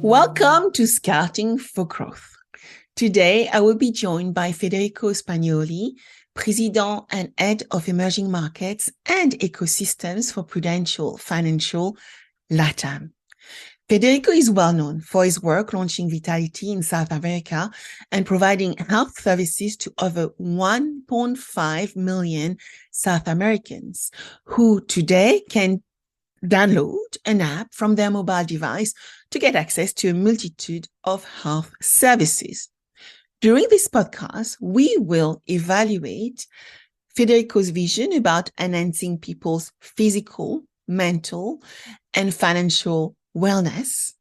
Welcome to Scouting for Growth. Today, I will be joined by Federico Spagnoli, President and Head of Emerging Markets and Ecosystems for Prudential Financial LATAM. Federico is well known for his work launching Vitality in South America and providing health services to over 1.5 million South Americans who today can download an app from their mobile device to get access to a multitude of health services. During this podcast, we will evaluate Federico's vision about enhancing people's physical, mental, and financial wellness.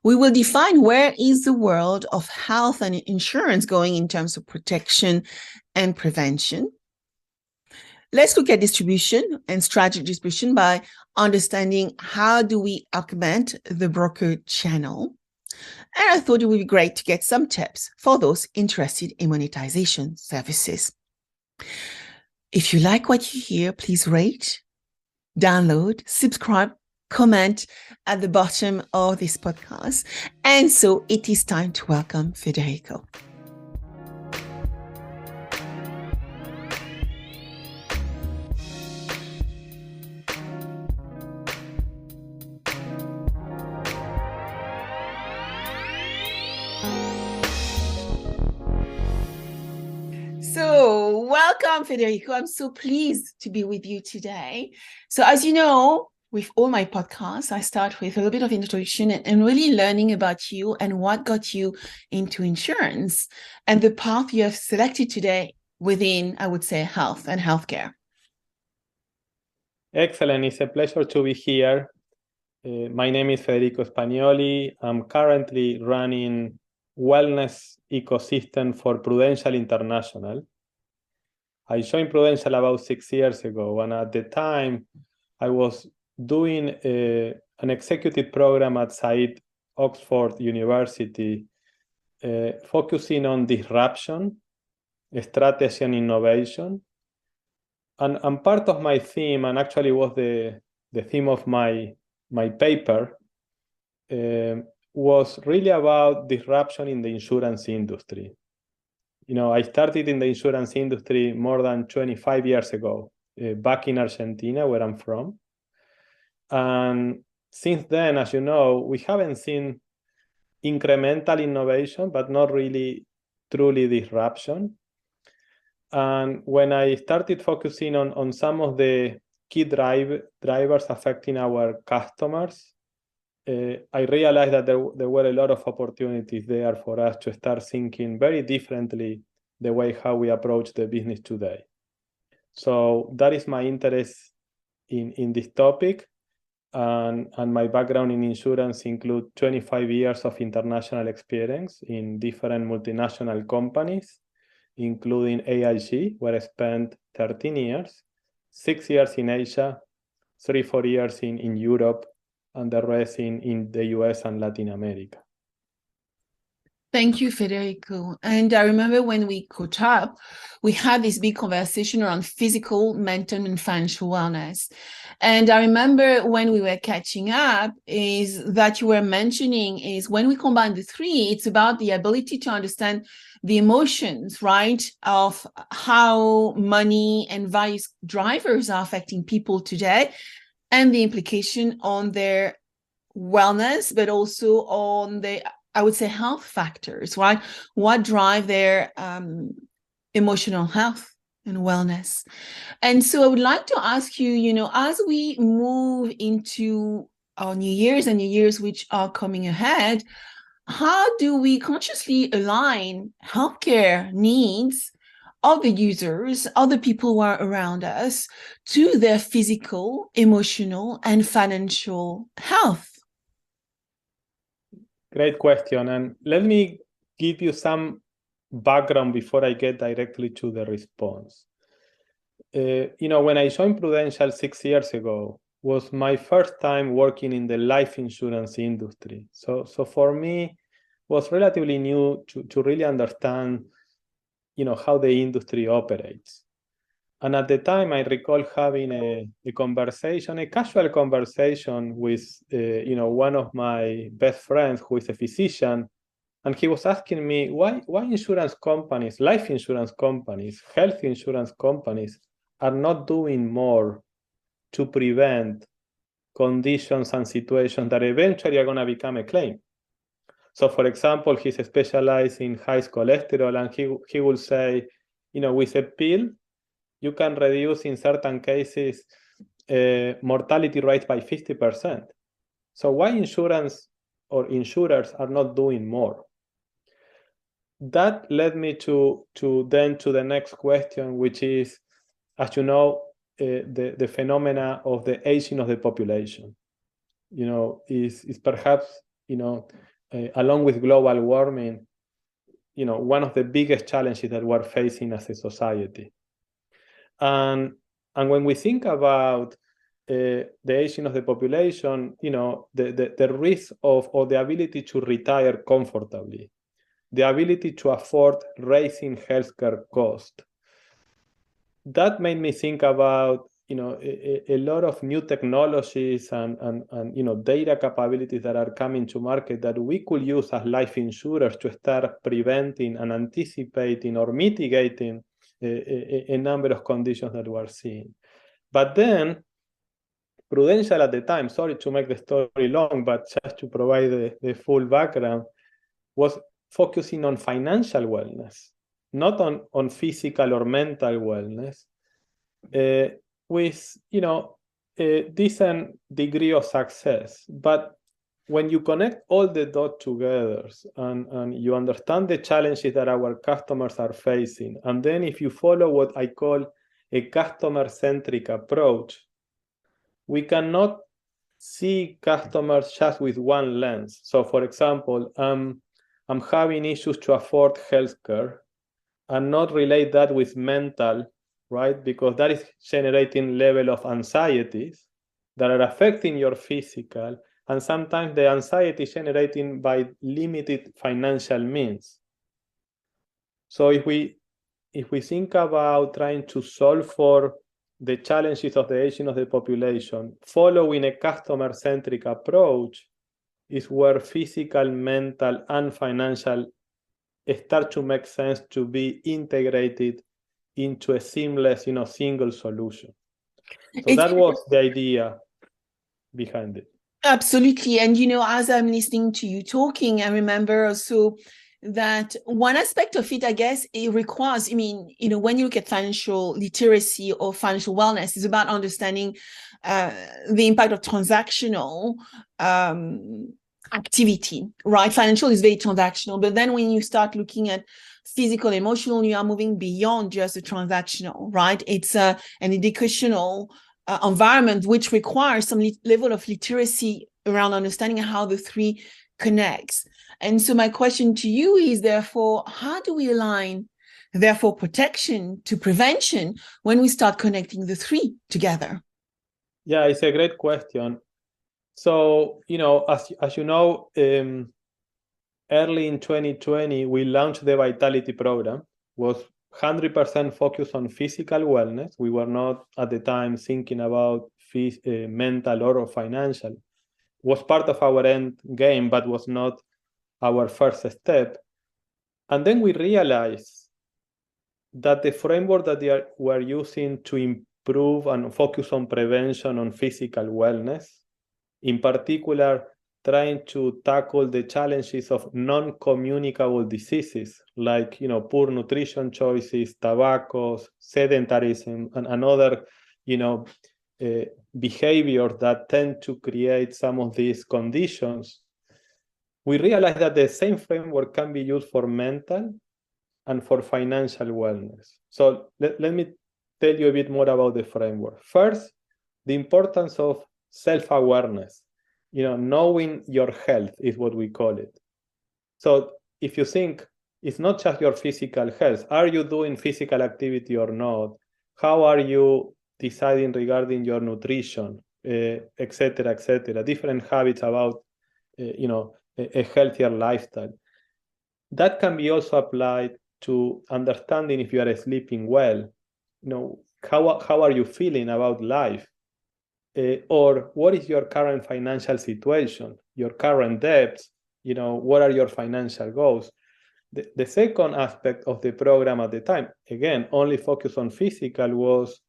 We will define where is the world of health and insurance going in terms of protection and prevention. Let's look at distribution and strategic distribution by understanding how do we augment the broker channel. And I thought it would be great to get some tips for those interested in monetization services. If you like what you hear, please rate, download, subscribe, comment at the bottom of this podcast. And so it is time to welcome Federico. So welcome, Federico. I'm so pleased to be with you today. So as you know, with all my podcasts, I start with a little bit of introduction and really learning about you and what got you into insurance and the path you have selected today within, I would say, health and healthcare. Excellent. It's a pleasure to be here. My name is Federico Spagnoli. I'm currently running wellness ecosystem for Prudential International. I joined Prudential about 6 years ago, and at the time I was doing an executive program at Said Oxford University, focusing on disruption, strategy, and innovation. And part of my theme, and actually was the theme of my paper, was really about disruption in the insurance industry. You know, I started in the insurance industry more than 25 years ago, back in Argentina, where I'm from. And since then, as you know, we haven't seen incremental innovation, but not really truly disruption. And when I started focusing on some of the key drivers affecting our customers, I realized that there were a lot of opportunities there for us to start thinking very differently the way how we approach the business today. So that is my interest in this topic. And my background in insurance includes 25 years of international experience in different multinational companies, including AIG, where I spent 13 years, 6 years in Asia, 3-4 years in Europe, and the rest in the US and Latin America. Thank you, Federico. And I remember when we caught up, we had this big conversation around physical, mental, and financial wellness. And I remember when we were catching up is that you were mentioning is when we combine the three, it's about the ability to understand the emotions, right, of how money and various drivers are affecting people today and the implication on their wellness, but also on the, I would say, health factors, right? What drive their emotional health and wellness. And so I would like to ask you, you know, as we move into our new years and new years which are coming ahead, how do we consciously align healthcare needs of the users, of the people who are around us, to their physical, emotional, and financial health? Great question. And let me give you some background before I get directly to the response. You know, when I joined Prudential 6 years ago, was my first time working in the life insurance industry. So for me, was relatively new to really understand, how the industry operates. And at the time, I recall having a conversation, a casual conversation with, one of my best friends who is a physician, and he was asking me why insurance companies, life insurance companies, health insurance companies are not doing more to prevent conditions and situations that eventually are going to become a claim. So, for example, he's specialized in high cholesterol, and he will say, with a pill, you can reduce in certain cases mortality rates by 50%. So why insurance or insurers are not doing more? That led me to the next question, which is, as you know, the phenomena of the aging of the population. Is perhaps, along with global warming, one of the biggest challenges that we're facing as a society. And when we think about the aging of the population, the risk of, or the ability to retire comfortably, the ability to afford raising healthcare cost, that made me think about, a lot of new technologies and data capabilities that are coming to market that we could use as life insurers to start preventing and anticipating or mitigating a number of conditions that we're seeing. But then Prudential at the time, sorry to make the story long, but just to provide the full background, was focusing on financial wellness, not on physical or mental wellness, with a decent degree of success. But when you connect all the dots together and you understand the challenges that our customers are facing, and then if you follow what I call a customer-centric approach, we cannot see customers just with one lens. So, for example, I'm having issues to afford healthcare and not relate that with mental, right? Because that is generating level of anxieties that are affecting your physical, and sometimes the anxiety generating by limited financial means. So if we think about trying to solve for the challenges of the aging of the population, following a customer-centric approach is where physical, mental, and financial start to make sense to be integrated into a seamless, single solution. So that was the idea behind it. Absolutely. And, as I'm listening to you talking, I remember also that one aspect of it, I guess, it requires, when you look at financial literacy or financial wellness, is about understanding the impact of transactional activity, right? Financial is very transactional, but then when you start looking at physical, emotional, you are moving beyond just the transactional, right? It's an educational environment which requires some level of literacy around understanding how the three connects. And so my question to you is, therefore, how do we align, therefore, protection to prevention when we start connecting the three together? Yeah, it's a great question. So, as you know, early in 2020, we launched the Vitality program, was 100% focused on physical wellness. We were not at the time thinking about mental or financial. It was part of our end game, but was not our first step. And then we realized that the framework that we're using to improve and focus on prevention on physical wellness, in particular, trying to tackle the challenges of non-communicable diseases like, poor nutrition choices, tobacco, sedentarism, and other, behaviors that tend to create some of these conditions. We realize that the same framework can be used for mental and for financial wellness. So let me tell you a bit more about the framework. First, the importance of self-awareness. Knowing your health is what we call it. So if you think it's not just your physical health, are you doing physical activity or not? How are you deciding regarding your nutrition, et cetera, different habits about, a healthier lifestyle. that can be also applied to understanding if you are sleeping well. How are you feeling about life? Or what is your current financial situation, your current debts? What are your financial goals? The second aspect of the program at the time, again, only focused on physical, was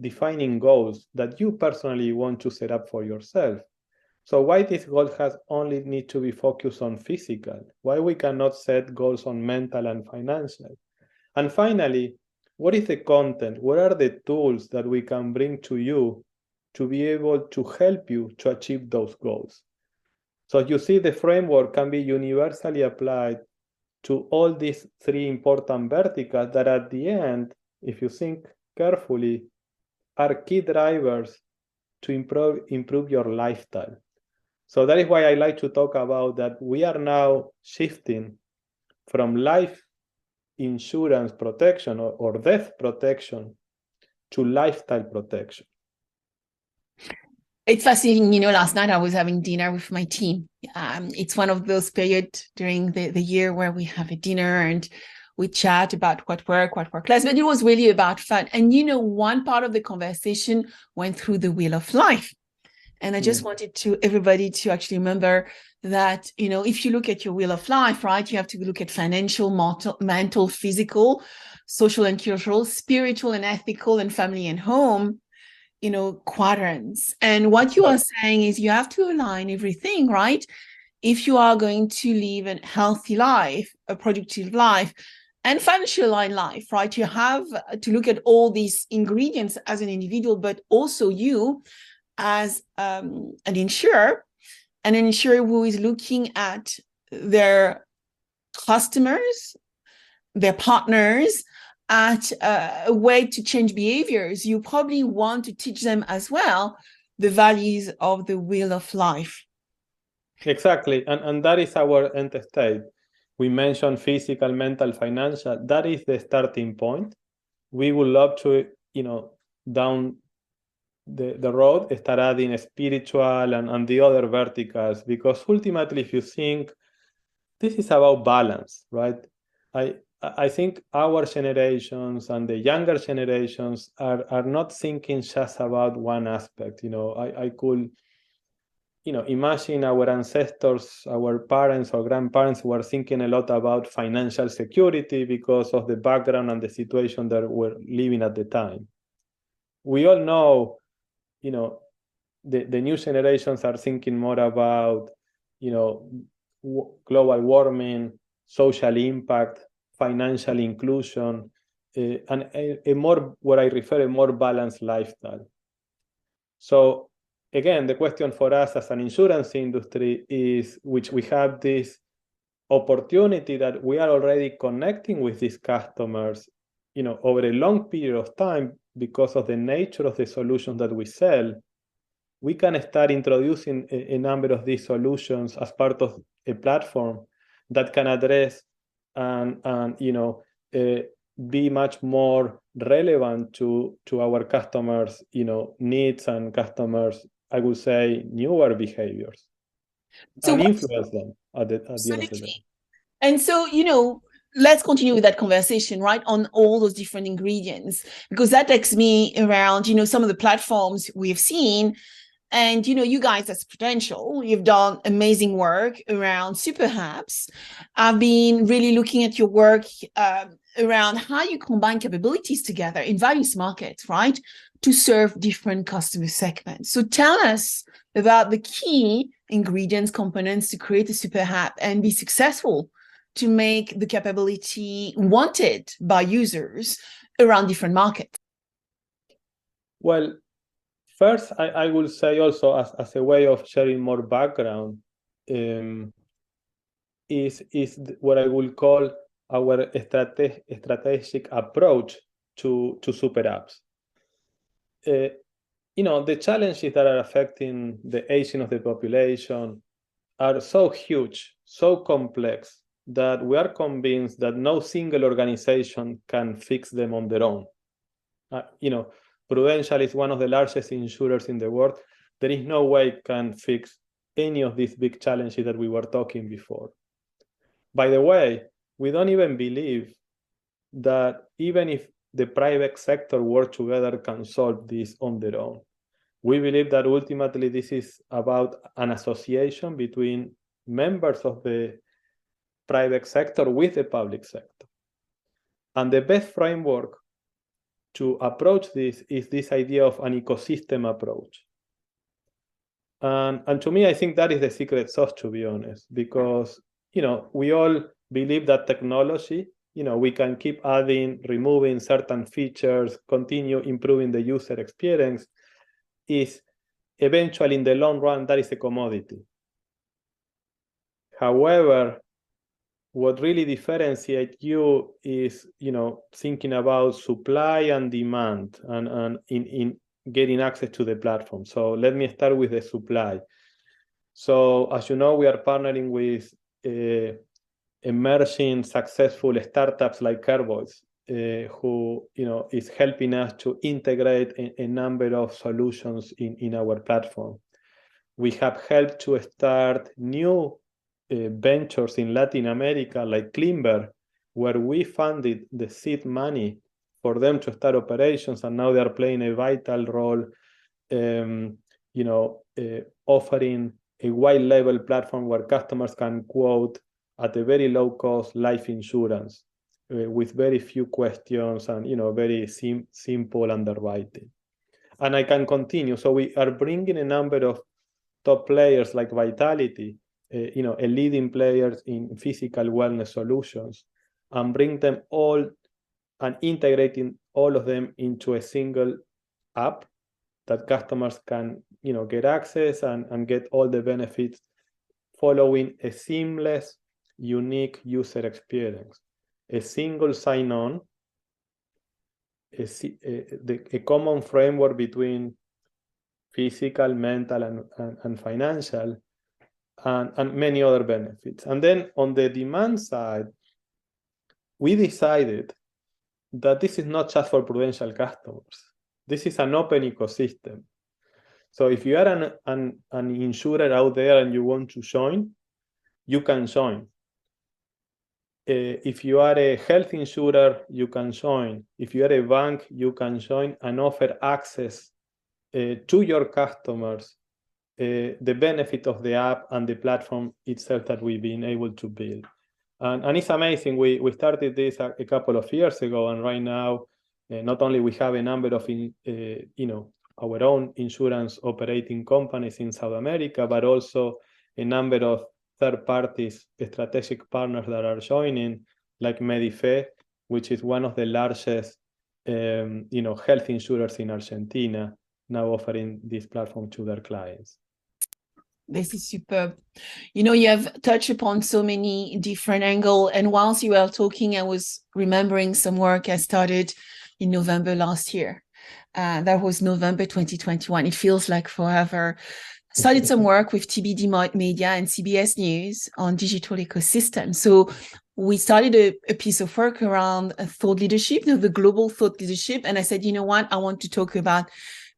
defining goals that you personally want to set up for yourself. So why this goal has only need to be focused on physical? Why we cannot set goals on mental and financial? And finally, what is the content? What are the tools that we can bring to you to be able to help you to achieve those goals? So you see, the framework can be universally applied to all these three important verticals that at the end, if you think carefully, are key drivers to improve your lifestyle. So that is why I like to talk about that we are now shifting from life insurance protection or death protection to lifestyle protection. It's fascinating. Last night I was having dinner with my team. It's one of those periods during the year where we have a dinner and we chat about what work less, but it was really about fun. And, one part of the conversation went through the wheel of life. And I just wanted everybody to actually remember that, if you look at your wheel of life, right, you have to look at financial, mental, physical, social and cultural, spiritual and ethical, and family and home, quadrants. And what you are saying is you have to align everything, right? If you are going to live a healthy life, a productive life, and financial life, right? You have to look at all these ingredients as an individual, but also you as an insurer who is looking at their customers, their partners, at a way to change behaviors. You probably want to teach them as well the values of the wheel of life. Exactly, and that is our end state. We mentioned physical, mental, financial. That is the starting point. We would love to, down the road, start adding spiritual and the other verticals, because ultimately, if you think, this is about balance, right? I think our generations and the younger generations are not thinking just about one aspect. I could imagine our ancestors, our parents or grandparents were thinking a lot about financial security because of the background and the situation that we're living at the time. We all know, the new generations are thinking more about, global warming, social impact, financial inclusion, and a more, what I refer, a more balanced lifestyle. So again, the question for us as an insurance industry is, which we have this opportunity that we are already connecting with these customers, over a long period of time because of the nature of the solutions that we sell. We can start introducing a number of these solutions as part of a platform that can address and be much more relevant to our customers, needs and customers, I would say, newer behaviors, and influence them at the end of the day. And so, let's continue with that conversation, right, on all those different ingredients, because that takes me around, some of the platforms we've seen. And, you guys as Prudential, you've done amazing work around super apps. I've been really looking at your work around how you combine capabilities together in various markets, right, to serve different customer segments. So tell us about the key ingredients, components to create a super app and be successful to make the capability wanted by users around different markets. Well, first, I will say also as a way of sharing more background, is what I will call our strategic approach to super apps. The challenges that are affecting the aging of the population are so huge, so complex, that we are convinced that no single organization can fix them on their own. Prudential is one of the largest insurers in the world. There is no way it can fix any of these big challenges that we were talking before. by the way, we don't even believe that even if the private sector work together can solve this on their own. We believe that ultimately this is about an association between members of the private sector with the public sector. And the best framework to approach this is this idea of an ecosystem approach. And to me, I think that is the secret sauce, to be honest, because, we all believe that technology, we can keep adding, removing certain features, continue improving the user experience, is eventually in the long run, that is a commodity. However, what really differentiates you is, thinking about supply and demand and in getting access to the platform. So let me start with the supply. So as you know, we are partnering with emerging successful startups like Carboys, who is helping us to integrate a number of solutions in our platform. We have helped to start new ventures in Latin America like Climber, where we funded the seed money for them to start operations, and now they are playing a vital role, offering a wide level platform where customers can quote at a very low cost life insurance with very few questions and very simple underwriting. And I can continue. So we are bringing a number of top players like Vitality, a leading player in physical wellness solutions, and bring them all and integrating all of them into a single app that customers can get access and get all the benefits following a seamless, unique user experience, a single sign-on, a common framework between physical, mental, and financial, and many other benefits. And then on the demand side, we decided that this is not just for Prudential customers. This is an open ecosystem. So if you are an insurer out there and you want to join, you can join. If you are a health insurer, you can join. If you are a bank, you can join and offer access to your customers, the benefit of the app and the platform itself that we've been able to build. And it's amazing. We started this a couple of years ago, and right now, not only we have a number of our own insurance operating companies in South America, but also a number of third parties, strategic partners that are joining, like Medife, which is one of the largest health insurers in Argentina, now offering this platform to their clients. This is superb. You have touched upon so many different angles. And whilst you were talking, I was remembering some work I started in November last year. That was November 2021. It feels like forever. Started some work with TBD Media and CBS News on digital ecosystem. So we started a piece of work around thought leadership, the global thought leadership. And I said, you know what, I want to talk about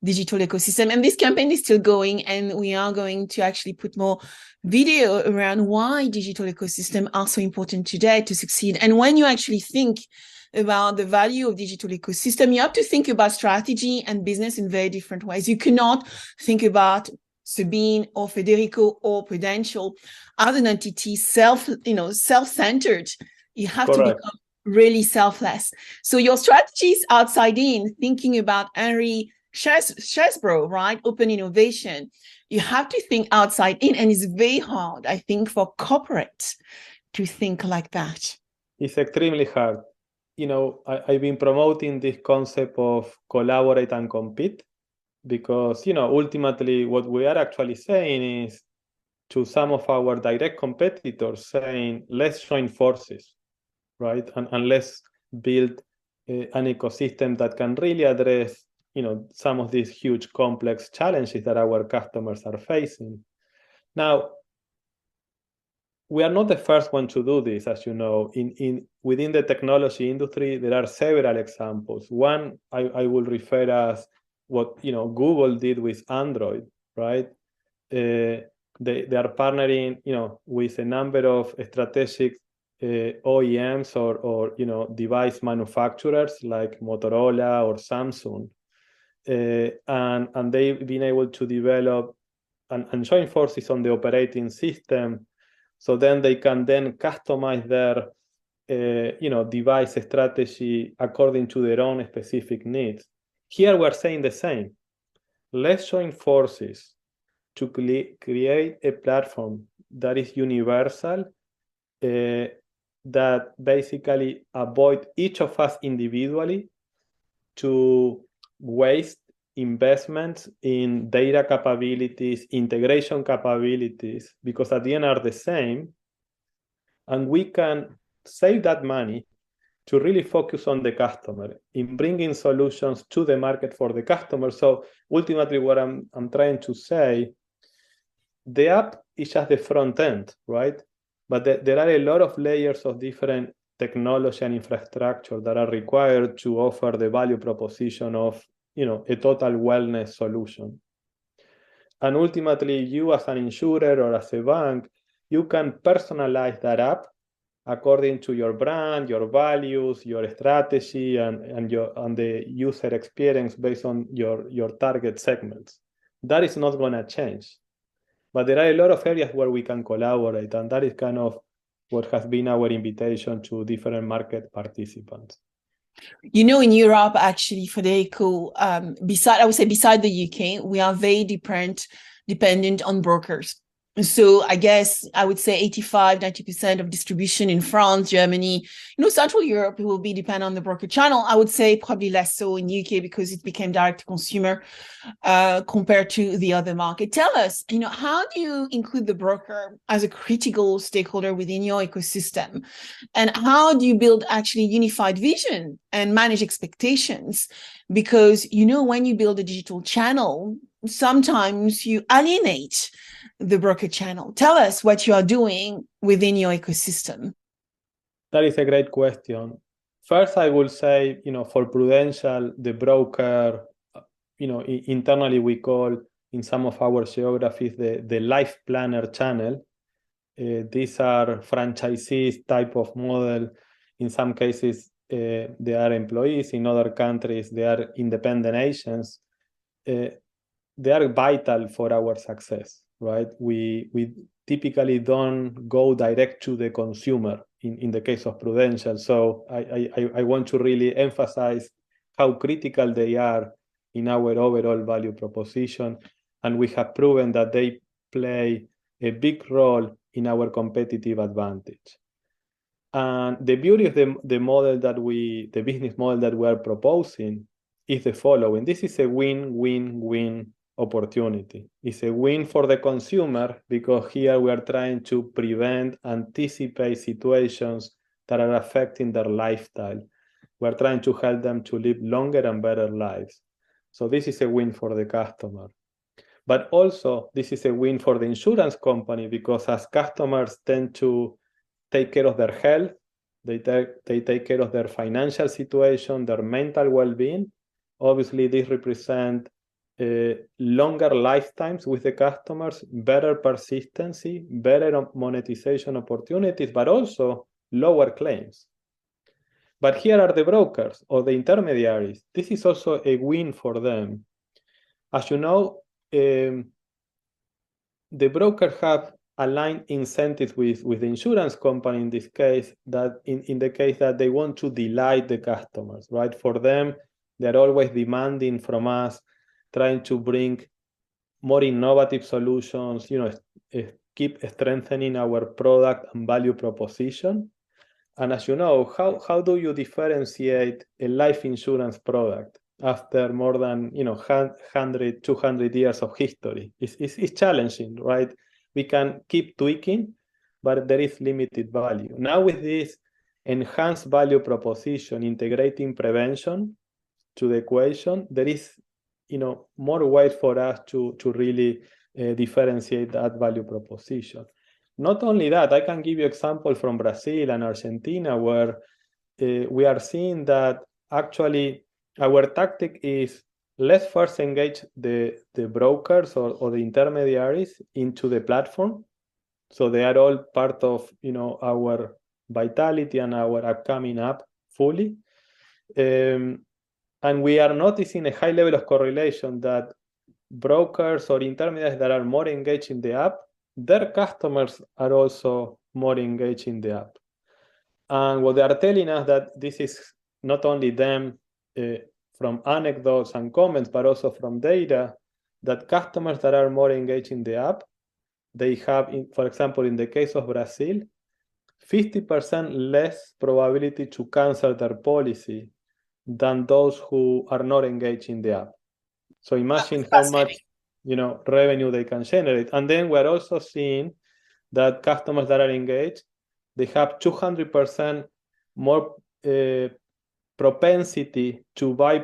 digital ecosystem. And this campaign is still going, and we are going to actually put more video around why digital ecosystems are so important today to succeed. And when you actually think about the value of digital ecosystem, you have to think about strategy and business in very different ways. You cannot think about Sabine or Federico or Prudential as an entity self-centered. You have Correct. to become really selfless. So your strategy is outside in, thinking about Henry Chesbrough, right? Open innovation. You have to think outside in, and it's very hard, I think, for corporates to think like that. It's extremely hard. I've been promoting this concept of collaborate and compete, because, ultimately what we are actually saying is to some of our direct competitors saying, let's join forces, right? And let's build an ecosystem that can really address some of these huge complex challenges that our customers are facing. Now, we are not the first one to do this, as you know. Within the technology industry, there are several examples. One I will refer as what Google did with Android, right? They are partnering with a number of strategic OEMs or device manufacturers like Motorola or Samsung, and they've been able to develop and join forces on the operating system, so then they can then customize their device strategy according to their own specific needs. Here we're saying the same. Let's join forces to create a platform that is universal, that basically avoid each of us individually to waste investments in data capabilities, integration capabilities, because at the end are the same, and we can save that money to really focus on the customer, in bringing solutions to the market for the customer. So ultimately what I'm trying to say, the app is just the front end, right? But there are a lot of layers of different technology and infrastructure that are required to offer the value proposition of a total wellness solution. And ultimately, you as an insurer or as a bank, you can personalize that app according to your brand, your values, your strategy, and the user experience based on your target segments. That is not going to change. But there are a lot of areas where we can collaborate, and that is kind of what has been our invitation to different market participants. In Europe, actually, Federico, beside the UK, we are very dependent on brokers. So I guess I would say 85-90% of distribution in France, Germany, Central Europe will be dependent on the broker channel. I would say probably less so in UK because it became direct to consumer compared to the other market. Tell us, how do you include the broker as a critical stakeholder within your ecosystem? And how do you build actually unified vision and manage expectations? Because, when you build a digital channel, sometimes you alienate the broker channel. Tell us what you are doing within your ecosystem. That is a great question. First, I will say, for Prudential, the broker, internally we call in some of our geographies the life planner channel. These are franchisees type of model. In some cases, they are employees. In other countries, they are independent agents. They are vital for our success, right? We typically don't go direct to the consumer in the case of Prudential. So I want to really emphasize how critical they are in our overall value proposition. And we have proven that they play a big role in our competitive advantage. And the beauty of the business model that we are proposing is the following. This is a win-win-win opportunity. It's a win for the consumer because here we are trying to anticipate situations that are affecting their lifestyle. We're trying to help them to live longer and better lives. So this is a win for the customer. But also, this is a win for the insurance company because as customers tend to take care of their health, they take care of their financial situation, their mental well-being. Obviously, this represents longer lifetimes with the customers, better persistency, better monetization opportunities, but also lower claims. But here are the brokers or the intermediaries. This is also a win for them. As you know, the broker have aligned incentives with the insurance company in this case, that in the case that they want to delight the customers, right? For them, they're always demanding from us, trying to bring more innovative solutions, keep strengthening our product and value proposition. And as you know, how do you differentiate a life insurance product after more than 100, 200 years of history? It's challenging, right? We can keep tweaking, but there is limited value. Now with this enhanced value proposition, integrating prevention to the equation, there is more ways for us to really differentiate that value proposition. Not only that, I can give you example from Brazil and Argentina where we are seeing that actually our tactic is let's first engage the brokers or the intermediaries into the platform. So they are all part of our Vitality and our upcoming app fully. And we are noticing a high level of correlation that brokers or intermediaries that are more engaged in the app, their customers are also more engaged in the app. And what they are telling us that this is not only them from anecdotes and comments, but also from data, that customers that are more engaged in the app, they have, for example, in the case of Brazil, 50% less probability to cancel their policy than those who are not engaged in the app. So imagine how much revenue they can generate. And then we're also seeing that customers that are engaged, they have 200% more propensity to buy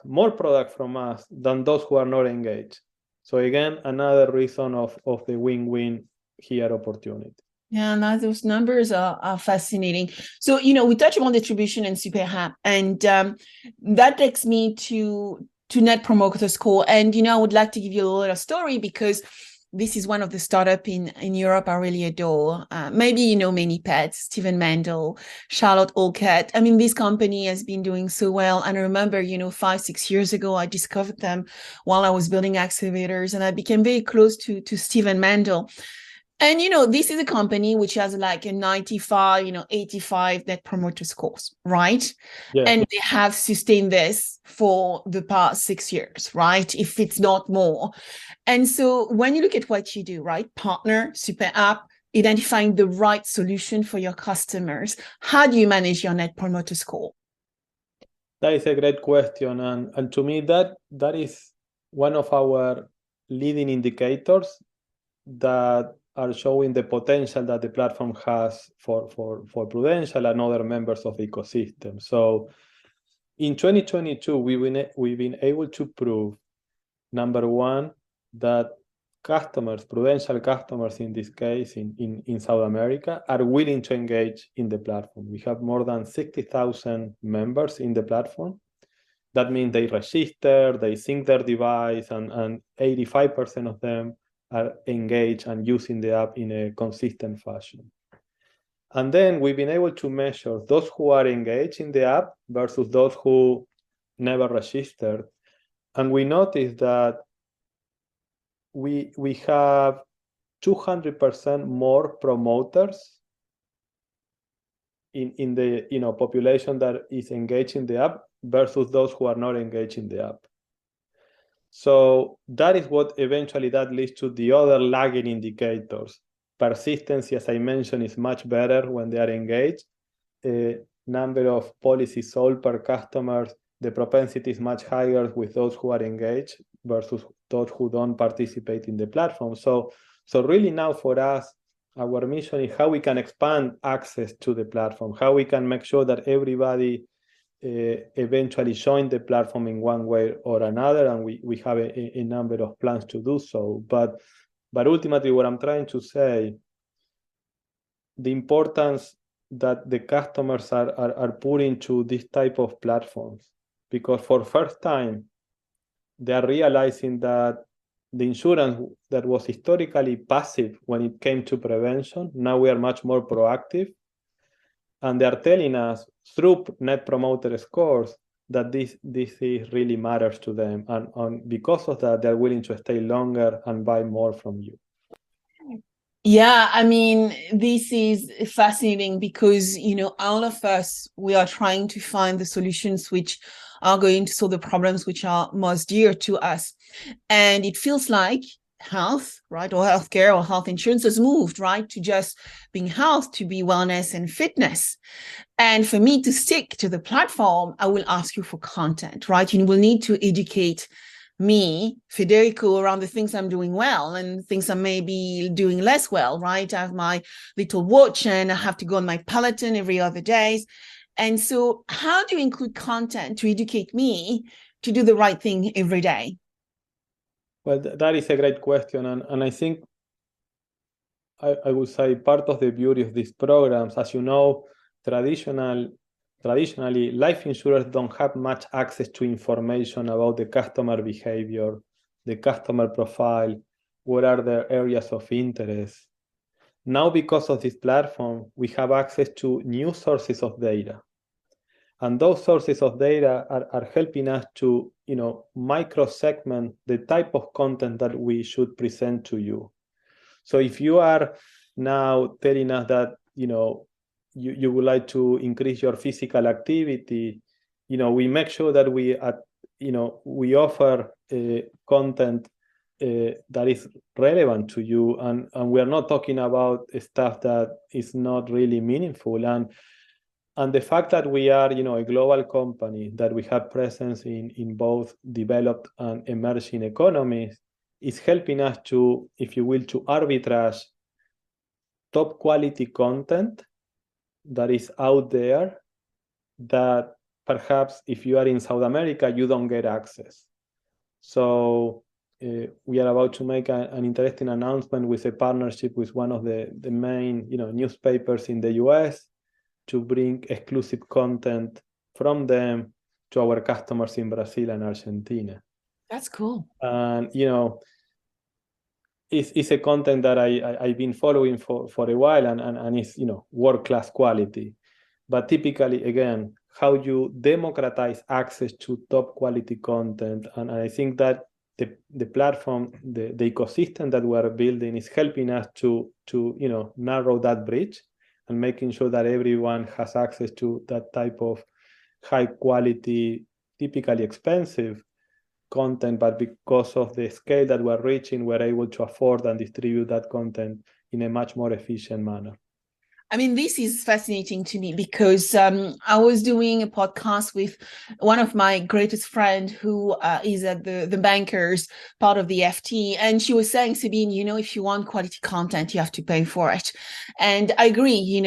more products from us than those who are not engaged. So again, another reason of the win-win here opportunity. Yeah, now those numbers are fascinating. So, we touch on distribution and super app, and that takes me to Net Promoter Score. And, I would like to give you a little story because this is one of the startups in Europe I really adore. Maybe you know Many Pets, Stephen Mandel, Charlotte Olcott. I mean, this company has been doing so well. And I remember, 5-6 years ago, I discovered them while I was building accelerators, and I became very close to Stephen Mandel. And, this is a company which has like a 95, 85 Net Promoter Scores, right? Yeah. And they have sustained this for the past 6 years, right? If it's not more. And so when you look at what you do, right? Partner, super app, identifying the right solution for your customers, how do you manage your Net Promoter Score? That is a great question. And to me, that is one of our leading indicators that are showing the potential that the platform has for Prudential and other members of the ecosystem. So in 2022, we've been able to prove, number one, that Prudential customers in this case, in South America, are willing to engage in the platform. We have more than 60,000 members in the platform. That means they register, they sync their device, and 85% of them are engaged and using the app in a consistent fashion. And then we've been able to measure those who are engaged in the app versus those who never registered. And we noticed that we have 200% more promoters in the population that is engaged in the app versus those who are not engaged in the app. So that is what eventually that leads to the other lagging indicators. Persistency, as I mentioned, is much better when they are engaged. Number of policies sold per customer, the propensity is much higher with those who are engaged versus those who don't participate in the platform. So really now for us, our mission is how we can expand access to the platform, how we can make sure that everybody eventually join the platform in one way or another, and we have a number of plans to do so. But ultimately, what I'm trying to say, the importance that the customers are putting to this type of platforms, because for first time, they are realizing that the insurance that was historically passive when it came to prevention, now we are much more proactive. And they are telling us through Net Promoter Scores that this really matters to them. And because of that, they're willing to stay longer and buy more from you. Yeah, I mean, this is fascinating because, all of us, we are trying to find the solutions which are going to solve the problems which are most dear to us. And it feels like health, right, or healthcare or health insurance has moved, right, to just being health, to be wellness and fitness. And for me to stick to the platform, I will ask you for content, right? You will need to educate me, Federico, around the things I'm doing well and things I may be doing less well, right? I have my little watch and I have to go on my Peloton every other day. And so how do you include content to educate me to do the right thing every day? Well, that is a great question. And I think I would say part of the beauty of these programs, as you know, traditionally, life insurers don't have much access to information about the customer behavior, the customer profile, what are their areas of interest. Now, because of this platform, we have access to new sources of data. And those sources of data are helping us to, micro-segment the type of content that we should present to you. So if you are now telling us that, you would like to increase your physical activity, we make sure that we offer content that is relevant to you, and we are not talking about stuff that is not really meaningful. And the fact that we are, a global company, that we have presence in both developed and emerging economies, is helping us to, if you will, to arbitrage top quality content that is out there that perhaps if you are in South America, you don't get access. So we are about to make an interesting announcement with a partnership with one of the main newspapers in the US to bring exclusive content from them to our customers in Brazil and Argentina. That's cool. And it's a content that I've been following for a while, and it's world-class quality. But typically, again, how you democratize access to top quality content, and I think that the platform, the ecosystem that we are building is helping us to narrow that bridge and making sure that everyone has access to that type of high quality, typically expensive content, but because of the scale that we're reaching, we're able to afford and distribute that content in a much more efficient manner. I mean, this is fascinating to me because I was doing a podcast with one of my greatest friend who is at the bankers part of the FT. And she was saying, Sabine, if you want quality content, you have to pay for it. And I agree,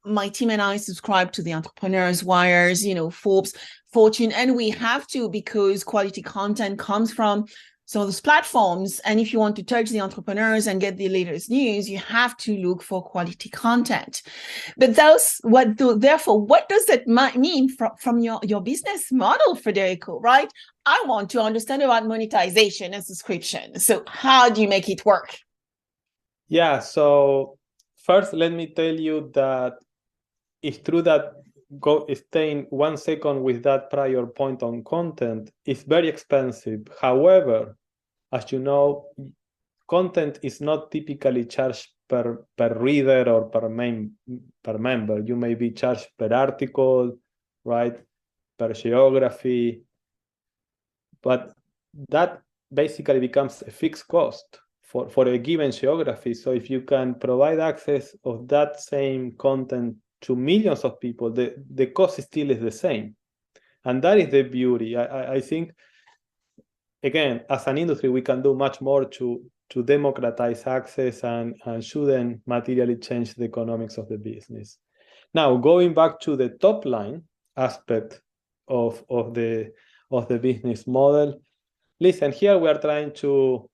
my team and I subscribe to the Entrepreneurs Wires, Forbes, Fortune, and we have to, because quality content comes from some of those platforms. And if you want to touch the entrepreneurs and get the latest news, you have to look for quality content. But therefore, what does that mean from your business model, Federico, right? I want to understand about monetization and subscription. So how do you make it work? Yeah, so first, let me tell you that it's true that staying 1 second with that prior point on content is very expensive. However, as you know, content is not typically charged per reader or per member. You may be charged per article, right? Per geography. But that basically becomes a fixed cost for a given geography. So if you can provide access of that same content to millions of people, the cost still is the same. And that is the beauty. I think, again, as an industry, we can do much more to democratize access and shouldn't materially change the economics of the business. Now, going back to the top line aspect of the business model, listen, here we are trying to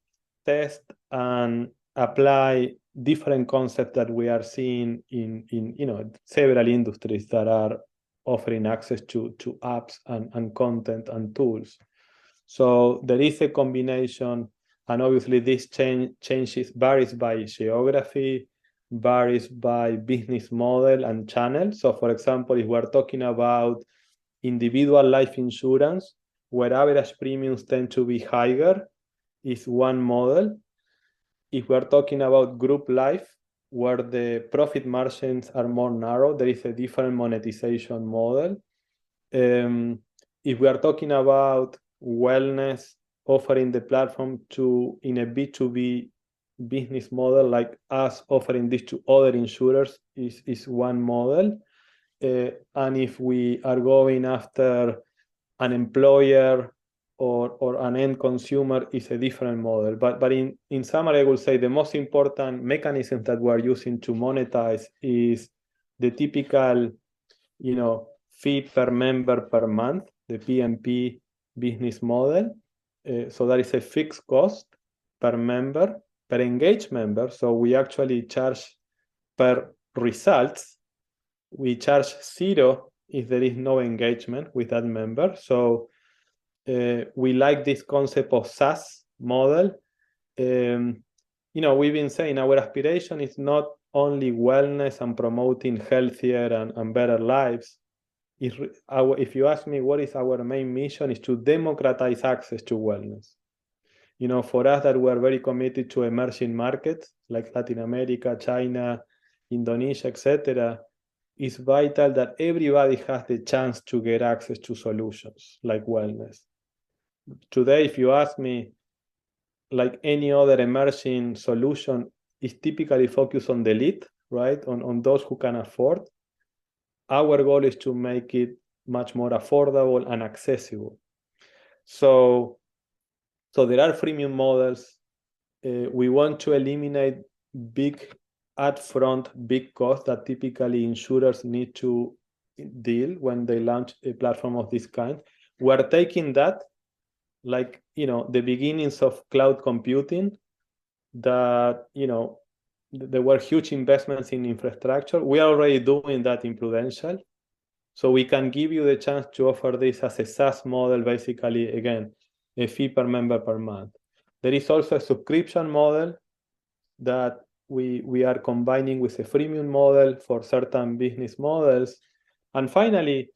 test and apply different concepts that we are seeing in several industries that are offering access to apps and content and tools. So there is a combination, and obviously this varies by geography, varies by business model and channel. So for example, if we're talking about individual life insurance, where average premiums tend to be higher, is one model. If we're talking about group life, where the profit margins are more narrow, there is a different monetization model. If we are talking about wellness, offering the platform in a B2B business model, like us offering this to other insurers, is one model. And if we are going after an employer or an end consumer, is a different model. But in summary, I will say the most important mechanism that we're using to monetize is the typical, fee per member per month, the PMP business model. So that is a fixed cost per member, per engaged member. So we actually charge per results. We charge 0 if there is no engagement with that member. So we like this concept of SaaS model. We've been saying our aspiration is not only wellness and promoting healthier and better lives. If you ask me what is our main mission, is to democratize access to wellness. For us that we're very committed to emerging markets like Latin America, China, Indonesia, etc., it's vital that everybody has the chance to get access to solutions like wellness. Today, if you ask me, like any other emerging solution, is typically focused on the elite, right? On those who can afford. Our goal is to make it much more affordable and accessible. So there are freemium models. We want to eliminate big costs that typically insurers need to deal when they launch a platform of this kind. We're taking that, like, the beginnings of cloud computing, that, there were huge investments in infrastructure. We are already doing that in Prudential. So we can give you the chance to offer this as a SaaS model, basically, again, a fee per member per month. There is also a subscription model that we are combining with a freemium model for certain business models. And finally,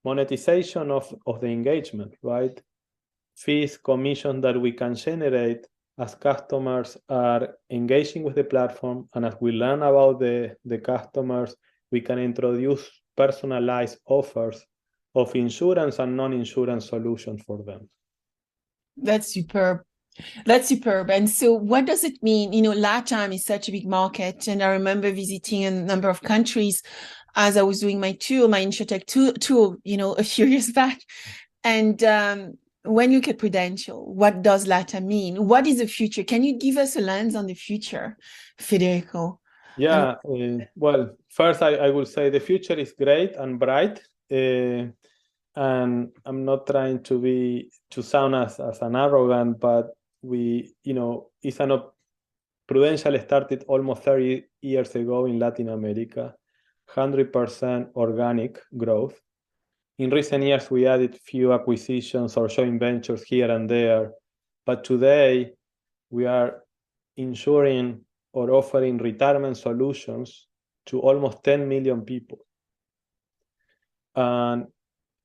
monetization of the engagement, right? Fees, commission that we can generate as customers are engaging with the platform. And as we learn about the customers, we can introduce personalized offers of insurance and non-insurance solutions for them. That's superb. That's superb. And so what does it mean? LATAM is such a big market. And I remember visiting a number of countries as I was doing my InsurTech tour, a few years back. And when you look at Prudential, what does LATAM mean? What is the future? Can you give us a lens on the future, Federico? Yeah, well, first I will say the future is great and bright. And I'm not trying to sound as an arrogant, but Prudential started almost 30 years ago in Latin America, 100% organic growth. In recent years, we added few acquisitions or joint ventures here and there, but today we are insuring or offering retirement solutions to almost 10 million people. And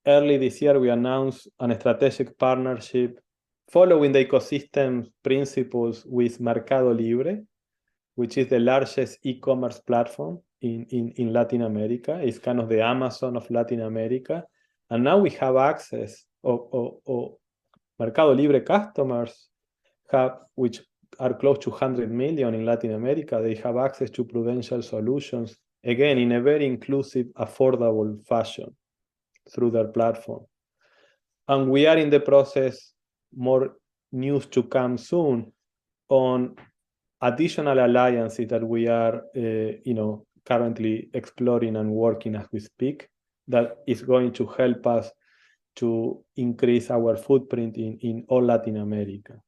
early this year, we announced a strategic partnership following the ecosystem principles with Mercado Libre, which is the largest e-commerce platform in Latin America. It's kind of the Amazon of Latin America. And now we have access, or Mercado Libre customers which are close to 100 million in Latin America. They have access to Prudential solutions, again, in a very inclusive, affordable fashion through their platform. And we are in the process, more news to come soon, on additional alliances that we are currently exploring and working as we speak, that is going to help us to increase our footprint in all Latin America.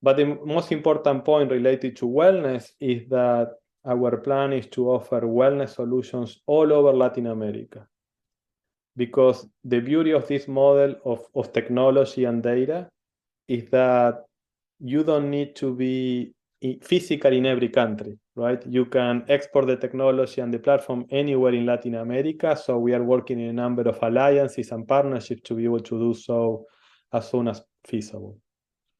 But the most important point related to wellness is that our plan is to offer wellness solutions all over Latin America. Because the beauty of this model of technology and data is that you don't need to be physical in every country, right? You can export the technology and the platform anywhere in Latin America. So we are working in a number of alliances and partnerships to be able to do so as soon as feasible.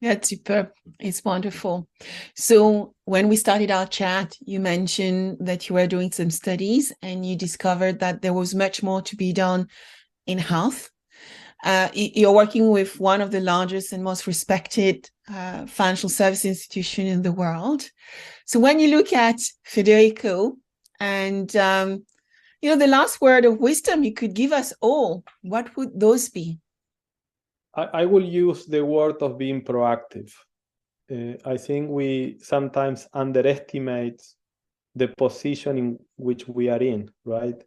That's superb. It's wonderful. So when we started our chat, you mentioned that you were doing some studies and you discovered that there was much more to be done in health. You're working with one of the largest and most respected financial service institution in the world. So when you look at Federico and, the last word of wisdom you could give us all, what would those be? I will use the word of being proactive. I think we sometimes underestimate the position in which we are in, right?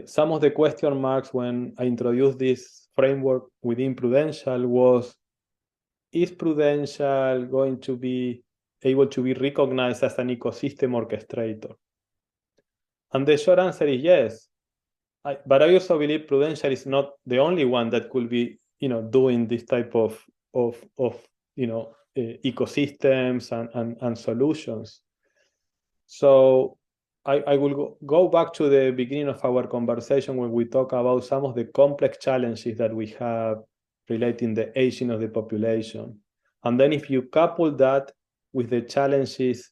Some of the question marks when I introduced this framework within Prudential was, is Prudential going to be able to be recognized as an ecosystem orchestrator? And the short answer is yes. But I also believe Prudential is not the only one that could be, doing this type of ecosystems and solutions. So I will go back to the beginning of our conversation when we talk about some of the complex challenges that we have relating the aging of the population. And then if you couple that with the challenges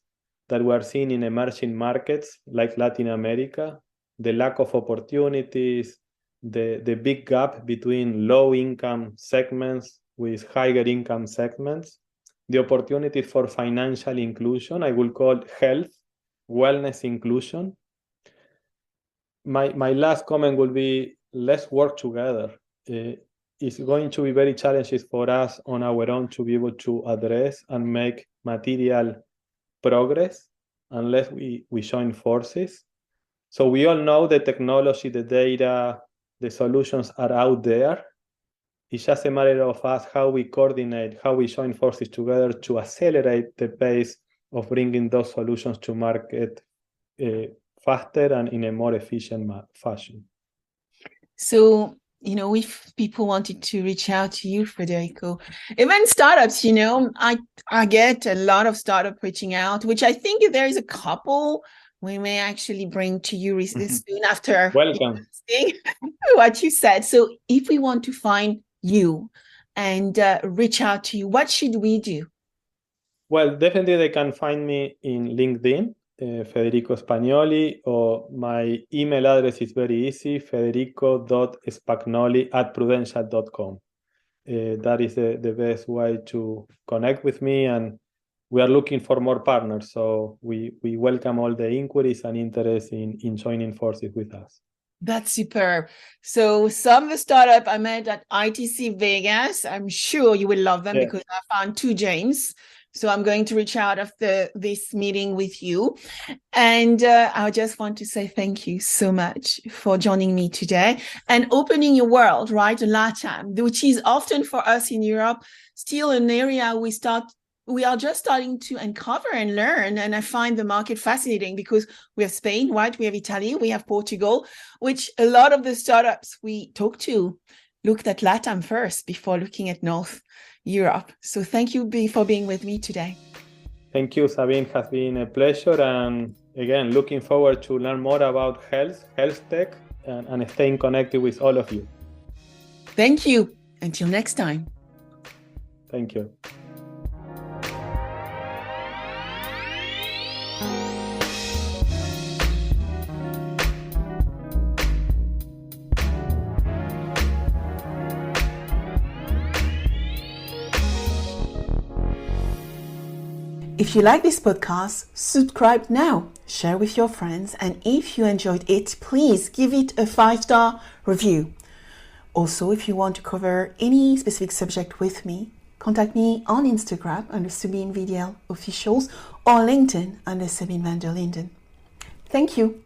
that we are seeing in emerging markets like Latin America, the lack of opportunities, the big gap between low income segments with higher income segments, the opportunity for financial inclusion, I will call health, wellness inclusion. My last comment will be, let's work together. It's going to be very challenging for us on our own to be able to address and make material progress unless we join forces. So we all know the technology, the data, the solutions are out there. It's just a matter of us, how we coordinate, how we join forces together to accelerate the pace of bringing those solutions to market faster and in a more efficient fashion. So, if people wanted to reach out to you, Federico, even startups, I get a lot of startup reaching out, which I think there is a couple we may actually bring to you soon after Welcome. What you said. So if we want to find you and reach out to you, what should we do? Well, definitely they can find me in LinkedIn, Federico Spagnoli, or my email address is very easy, federico.spagnoli@prudential.com. That is the best way to connect with me, and we are looking for more partners. So we welcome all the inquiries and interest in joining forces with us. That's superb. So some of the startup I met at ITC Vegas, I'm sure you will love them because I found 2 James. So I'm going to reach out after this meeting with you. And I just want to say thank you so much for joining me today and opening your world, right? LATAM, which is often for us in Europe, still an area we are just starting to uncover and learn. And I find the market fascinating because we have Spain, right? We have Italy, we have Portugal, which a lot of the startups we talk to looked at LATAM first before looking at North Europe. So thank you for being with me today. Thank you, Sabine. It has been a pleasure. And again, looking forward to learn more about health tech, and staying connected with all of you. Thank you. Until next time. Thank you. If you like this podcast, subscribe now, share with your friends, and if you enjoyed it, please give it a 5-star review. Also, if you want to cover any specific subject with me, contact me on Instagram under Sabine VdL Officials or LinkedIn under Sabine VdL. Thank you.